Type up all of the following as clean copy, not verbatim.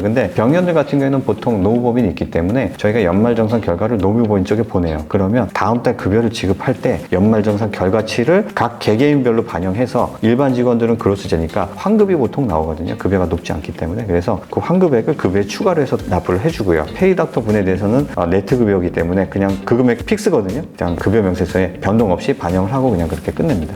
근데 병원들 같은 경우에는 보통 노무법인이 있기 때문에 저희가 연말정산 결과를 노무법인 쪽에 보내요. 그러면 다음 달 급여를 지급할 때 연말정산 결과치를 각 개개인별로 반영해서 일반 직원들은 그로스제니까 환급이 보통 나오거든요. 급여가 높지 않기 때문에. 그래서 그 환급액을 급여에 추가로 해서 납부를 해주고요. 페이닥터 분에 대해서는 네트 급여이기 때문에 그냥 그 금액 픽스거든요. 그냥 급여 명세서에 변동 없이 반영을 하고 그냥 그렇게 끝냅니다.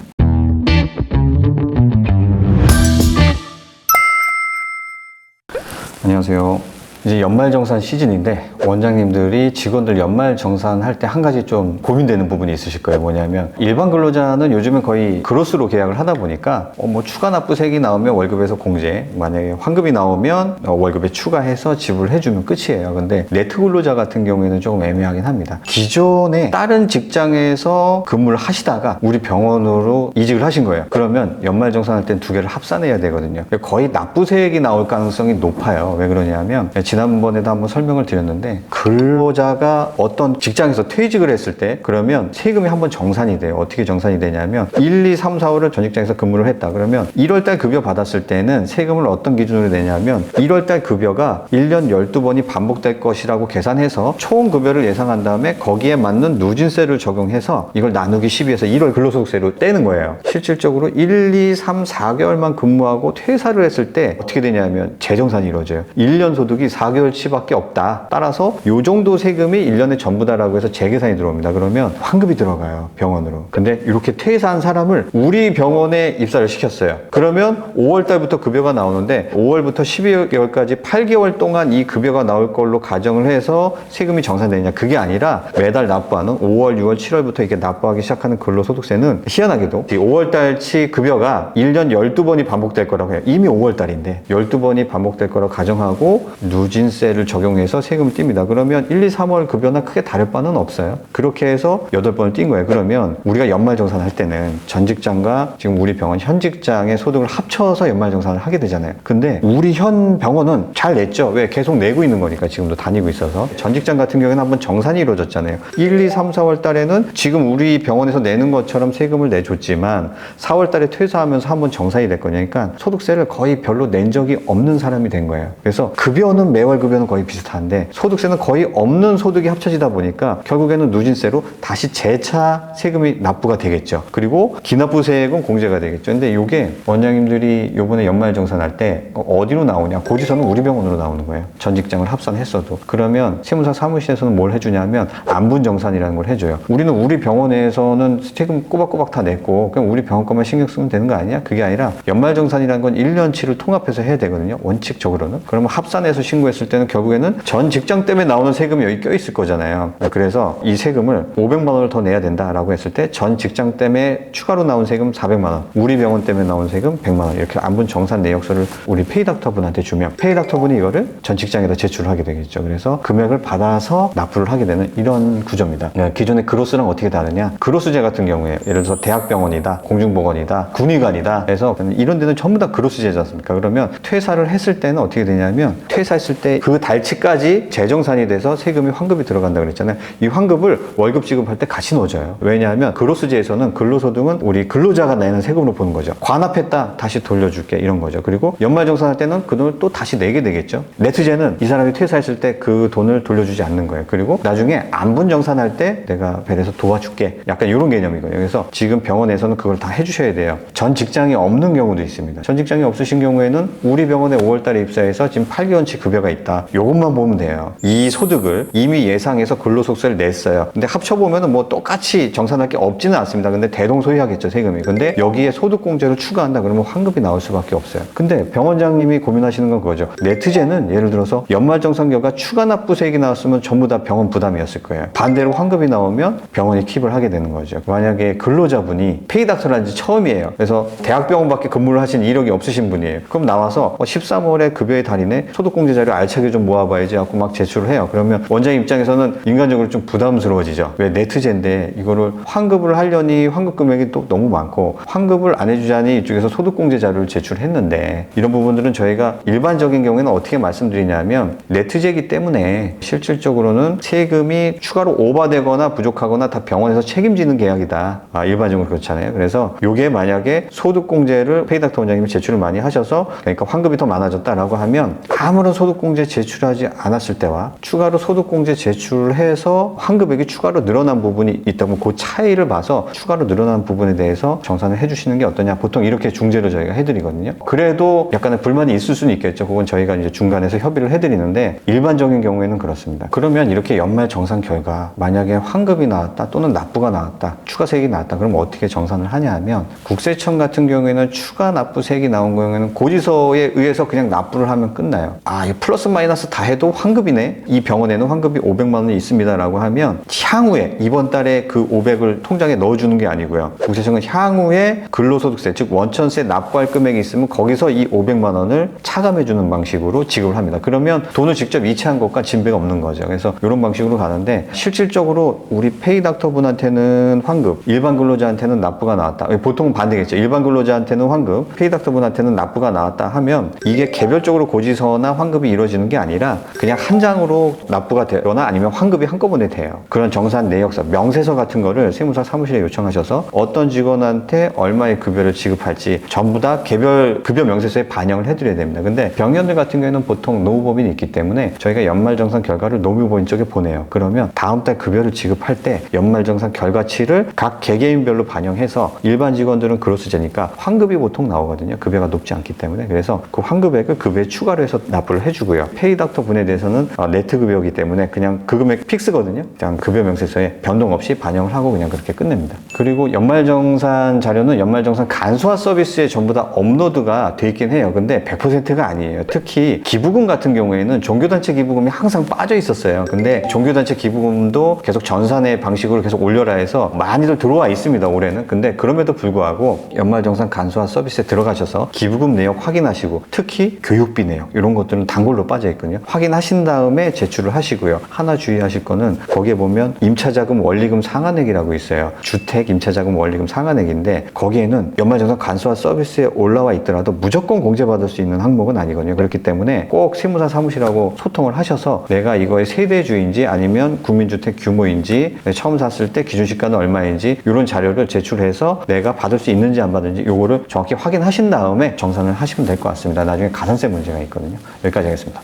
안녕하세요. 이제 연말정산 시즌인데 원장님들이 직원들 연말정산할 때 한 가지 좀 고민되는 부분이 있으실 거예요. 뭐냐면 일반 근로자는 요즘은 거의 그로스로 계약을 하다 보니까 뭐 추가 납부세액이 나오면 월급에서 공제, 만약에 환급이 나오면 월급에 추가해서 지불해주면 끝이에요. 근데 네트 근로자 같은 경우에는 조금 애매하긴 합니다. 기존에 다른 직장에서 근무를 하시다가 우리 병원으로 이직을 하신 거예요. 그러면 연말정산할 땐 두 개를 합산해야 되거든요. 거의 납부세액이 나올 가능성이 높아요. 왜 그러냐면 지난번에도 한번 설명을 드렸는데 근로자가 어떤 직장에서 퇴직을 했을 때 그러면 세금이 한번 정산이 돼요. 어떻게 정산이 되냐면 1, 2, 3, 4월을 전 직장에서 근무를 했다. 그러면 1월달 급여 받았을 때는 세금을 어떤 기준으로 내냐면 1월달 급여가 1년 12번이 반복될 것이라고 계산해서 총 급여를 예상한 다음에 거기에 맞는 누진세를 적용해서 이걸 나누기 12해서 1월 근로소득세로 떼는 거예요. 실질적으로 1, 2, 3, 4개월만 근무하고 퇴사를 했을 때 어떻게 되냐면 재정산이 이루어져요. 1년 소득이 4개월치밖에 없다. 따라서 요 정도 세금이 1년에 전부다라고 해서 재계산이 들어옵니다. 그러면 환급이 들어가요. 병원으로. 근데 이렇게 퇴사한 사람을 우리 병원에 입사를 시켰어요. 그러면 5월 달부터 급여가 나오는데 5월부터 12개월까지 8개월 동안 이 급여가 나올 걸로 가정을 해서 세금이 정산되느냐. 그게 아니라 매달 납부하는 5월, 6월, 7월부터 이렇게 납부하기 시작하는 근로소득세는 희한하게도 5월 달치 급여가 1년 12번이 반복될 거라고 해요. 이미 5월 달인데 12번이 반복될 거라고 가정하고 누진세를 적용해서 세금을 띱니다. 그러면 1, 2, 3월 급여나 크게 다를 바는 없어요. 그렇게 해서 8번을 띈 거예요. 그러면 우리가 연말정산할 때는 전 직장과 지금 우리 병원 현 직장의 소득을 합쳐서 연말정산을 하게 되잖아요. 근데 우리 현 병원은 잘 냈죠. 왜? 계속 내고 있는 거니까 지금도 다니고 있어서. 전 직장 같은 경우에는 한번 정산이 이루어졌잖아요. 1, 2, 3, 4월 달에는 지금 우리 병원에서 내는 것처럼 세금을 내줬지만 4월 달에 퇴사하면서 한번 정산이 될 거니까 소득세를 거의 별로 낸 적이 없는 사람이 된 거예요. 그래서 급여는 매월 급여는 거의 비슷한데 소득세는 거의 없는 소득이 합쳐지다 보니까 결국에는 누진세로 다시 재차 세금이 납부가 되겠죠. 그리고 기납부세액은 공제가 되겠죠. 근데 이게 원장님들이 요번에 연말정산할 때 어디로 나오냐? 고지서는 우리 병원으로 나오는 거예요. 전 직장을 합산했어도. 그러면 세무사 사무실에서는 뭘 해주냐면 안분정산이라는 걸 해줘요. 우리는 우리 병원에서는 세금 꼬박꼬박 다 냈고 그냥 우리 병원 것만 신경 쓰면 되는 거 아니야? 그게 아니라 연말정산이라는 건 1년치를 통합해서 해야 되거든요. 원칙적으로는. 그러면 합산해서 신고했을 때는 결국에는 전 직장 때문에 나오는 세금이 여기 껴있을 거잖아요. 그래서 이 세금을 500만 원을 더 내야 된다라고 했을 때 전 직장 때문에 추가로 나온 세금 400만 원, 우리 병원 때문에 나온 세금 100만 원 이렇게 안분 정산 내역서를 우리 페이닥터 분한테 주면 페이닥터 분이 이거를 전 직장에다 제출을 하게 되겠죠. 그래서 금액을 받아서 납부를 하게 되는 이런 구조입니다. 기존의 그로스랑 어떻게 다르냐? 그로스제 같은 경우에 예를 들어서 대학병원이다, 공중보건이다, 군의관이다 해서 이런 데는 전부 다 그로스제지 않습니까? 그러면 퇴사를 했을 때는 어떻게 되냐면 퇴사했을 때 그 달치까지 재정산이 돼서 세금이 환급이 들어간다고 그랬잖아요. 이 환급을 월급 지급할 때 같이 넣어줘요. 왜냐하면 그로스제에서는 근로소득은 우리 근로자가 내는 세금으로 보는 거죠. 관합했다 다시 돌려줄게 이런 거죠. 그리고 연말정산할 때는 그 돈을 또 다시 내게 되겠죠. 네트제는 이 사람이 퇴사했을 때 그 돈을 돌려주지 않는 거예요. 그리고 나중에 안분정산할 때 내가 배려서 도와줄게 약간 이런 개념이거든요. 그래서 지금 병원에서는 그걸 다 해주셔야 돼요. 전 직장이 없는 경우도 있습니다. 전 직장이 없으신 경우에는 우리 병원에 5월달에 입사해서 지금 8개월치 급여가 있다. 요것만 보면 돼요. 이 소득을 이미 예상해서 근로소득세를 냈어요. 근데 합쳐보면 뭐 똑같이 정산할 게 없지는 않습니다. 근데 대동소이하겠죠, 세금이. 근데 여기에 소득공제를 추가한다 그러면 환급이 나올 수밖에 없어요. 근데 병원장님이 고민하시는 건 그거죠. 네트제는 예를 들어서 연말정산 결과 추가 납부세액이 나왔으면 전부 다 병원 부담이었을 거예요. 반대로 환급이 나오면 병원이 킵을 하게 되는 거죠. 만약에 근로자분이 페이닥터라는 지 처음이에요. 그래서 대학병원밖에 근무를 하신 이력이 없으신 분이에요. 그럼 나와서 13월에 급여의 달이네 소득공제 자료 알차게 좀 모아봐야지 하고 막 제출을 해요. 그러면 원장님 입장에서는 인간적으로 좀 부담스러워지죠. 왜 네트제인데 이거를 환급을 하려니 환급 금액이 또 너무 많고 환급을 안 해주자니 이쪽에서 소득공제 자료를 제출했는데 이런 부분들은 저희가 일반적인 경우에는 어떻게 말씀드리냐면 네트제이기 때문에 실질적으로는 세금이 추가로 오버되거나 부족하거나 다 병원에서 책임지는 계약이다. 일반적으로 그렇잖아요. 그래서 이게 만약에 소득공제를 페이닥터 원장님이 제출을 많이 하셔서 그러니까 환급이 더 많아졌다라고 하면 아무런 소득 소득공제 제출하지 않았을 때와 추가로 소득공제 제출해서 환급액이 추가로 늘어난 부분이 있다면 그 차이를 봐서 추가로 늘어난 부분에 대해서 정산을 해주시는 게 어떠냐. 보통 이렇게 중재로 저희가 해드리거든요. 그래도 약간의 불만이 있을 수는 있겠죠. 그건 저희가 이제 중간에서 협의를 해드리는데 일반적인 경우에는 그렇습니다. 그러면 이렇게 연말 정산 결과 만약에 환급이 나왔다 또는 납부가 나왔다, 추가세액이 나왔다. 그럼 어떻게 정산을 하냐 하면 국세청 같은 경우에는 추가 납부세액이 나온 경우에는 고지서에 의해서 그냥 납부를 하면 끝나요. 아, 이 플러스 마이너스 다 해도 환급이네. 이 병원에는 환급이 500만 원이 있습니다라고 하면 향후에 이번 달에 그 500을 통장에 넣어주는 게 아니고요. 국세청은 향후에 근로소득세, 즉 원천세 납부할 금액이 있으면 거기서 이 500만 원을 차감해주는 방식으로 지급을 합니다. 그러면 돈을 직접 이체한 것과 진배가 없는 거죠. 그래서 이런 방식으로 가는데 실질적으로 우리 페이닥터 분한테는 환급, 일반 근로자한테는 납부가 나왔다. 보통은 반대겠죠. 일반 근로자한테는 환급, 페이닥터 분한테는 납부가 나왔다 하면 이게 개별적으로 고지서나 환급이 이루어지는 게 아니라 그냥 한 장으로 납부가 되거나 아니면 환급이 한꺼번에 돼요. 그런 정산 내역서, 명세서 같은 거를 세무사 사무실에 요청하셔서 어떤 직원한테 얼마의 급여를 지급할지 전부 다 개별 급여 명세서에 반영을 해드려야 됩니다. 근데 병원들 같은 경우에는 보통 노무법인이 있기 때문에 저희가 연말정산 결과를 노무법인 쪽에 보내요. 그러면 다음 달 급여를 지급할 때 연말정산 결과치를 각 개개인별로 반영해서 일반 직원들은 그로스제니까 환급이 보통 나오거든요. 급여가 높지 않기 때문에. 그래서 그 환급액을 급여에 추가로 해서 납부를 해주고요. 페이닥터 분에 대해서는 네트 급여이기 때문에 그냥 그 금액 픽스거든요. 그냥 급여 명세서에 변동 없이 반영을 하고 그냥 그렇게 끝냅니다. 그리고 연말정산 자료는 연말정산 간소화 서비스에 전부 다 업로드가 돼 있긴 해요. 근데 100%가 아니에요. 특히 기부금 같은 경우에는 종교단체 기부금이 항상 빠져 있었어요. 근데 종교단체 기부금도 계속 전산의 방식으로 계속 올려라 해서 많이들 들어와 있습니다. 올해는. 근데 그럼에도 불구하고 연말정산 간소화 서비스에 들어가셔서 기부금 내역 확인하시고 특히 교육비 내역 이런 것들은 단골로 빠져 있거든요. 확인하신 다음에 제출을 하시고요. 하나 주의하실 거는 거기에 보면 임차자금 원리금 상환액이라고 있어요. 주택 임차자금 원리금 상환액인데 거기에는 연말정산 간소화 서비스에 올라와 있더라도 무조건 공제받을 수 있는 항목은 아니거든요. 그렇기 때문에 꼭 세무사 사무실하고 소통을 하셔서 내가 이거의 세대주인지 아니면 국민주택 규모인지 처음 샀을 때 기준시가는 얼마인지 이런 자료를 제출해서 내가 받을 수 있는지 안 받는지 요거를 정확히 확인하신 다음에 정산을 하시면 될 것 같습니다. 나중에 가산세 문제가 있거든요. 여기까지 하겠습니다.